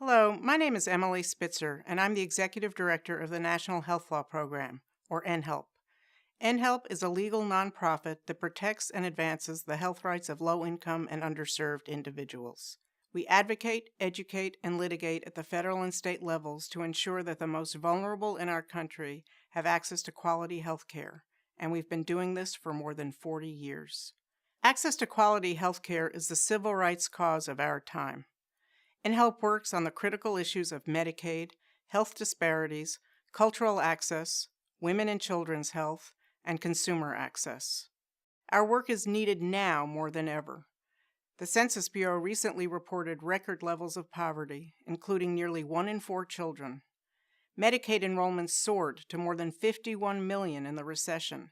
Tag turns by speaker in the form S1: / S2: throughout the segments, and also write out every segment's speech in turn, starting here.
S1: Hello, my name is Emily Spitzer, and I'm the Executive Director of the National Health Law Program, or NHeLP. NHeLP is a legal nonprofit that protects and advances the health rights of low-income and underserved individuals. We advocate, educate, and litigate at the federal and state levels to ensure that the most vulnerable in our country have access to quality health care, and we've been doing this for more than 40 years. Access to quality health care is the civil rights cause of our time. NHeLP works on the critical issues of Medicaid, health disparities, cultural access, women and children's health, and consumer access. Our work is needed now more than ever. The Census Bureau recently reported record levels of poverty, including nearly 1 in 4 children. Medicaid enrollment soared to more than 51 million in the recession,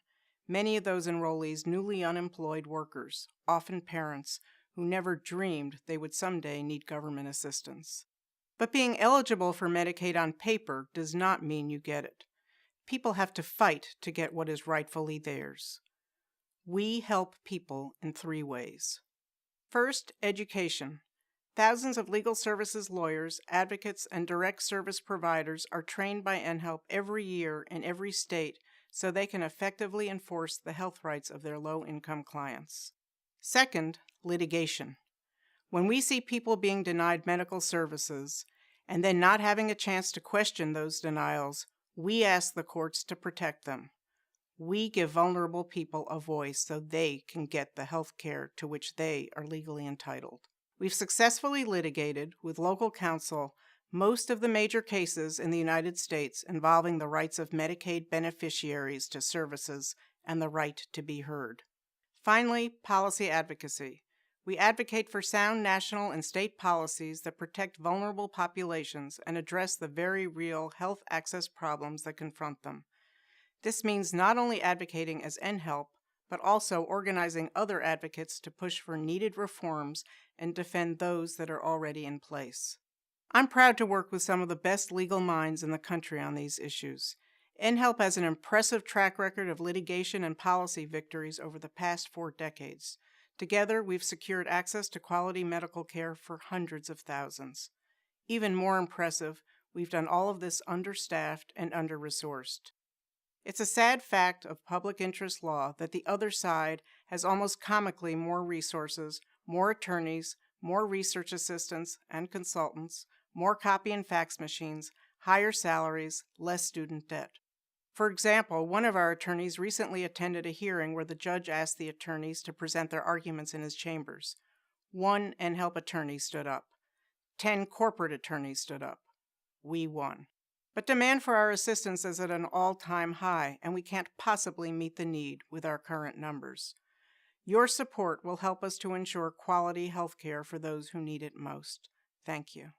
S1: many of those enrollees newly unemployed workers, often parents, who never dreamed they would someday need government assistance. But being eligible for Medicaid on paper does not mean you get it. People have to fight to get what is rightfully theirs. We help people in 3 ways. First, education. Thousands of legal services lawyers, advocates, and direct service providers are trained by NHeLP every year in every state so they can effectively enforce the health rights of their low-income clients. Second, litigation. When we see people being denied medical services and then not having a chance to question those denials, we ask the courts to protect them. We give vulnerable people a voice so they can get the health care to which they are legally entitled. We've successfully litigated with local counsel most of the major cases in the United States involving the rights of Medicaid beneficiaries to services and the right to be heard. Finally, policy advocacy. We advocate for sound national and state policies that protect vulnerable populations and address the very real health access problems that confront them. This means not only advocating as NHeLP, but also organizing other advocates to push for needed reforms and defend those that are already in place. I'm proud to work with some of the best legal minds in the country on these issues. NHeLP has an impressive track record of litigation and policy victories over the past 4 decades. Together, we've secured access to quality medical care for hundreds of thousands. Even more impressive, we've done all of this understaffed and under-resourced. It's a sad fact of public interest law that the other side has almost comically more resources, more attorneys, more research assistants and consultants, more copy and fax machines, higher salaries, less student debt. For example, one of our attorneys recently attended a hearing where the judge asked the attorneys to present their arguments in his chambers. 1 NHeLP attorney stood up. 10 corporate attorneys stood up. We won. But demand for our assistance is at an all-time high, and we can't possibly meet the need with our current numbers. Your support will help us to ensure quality health care for those who need it most. Thank you.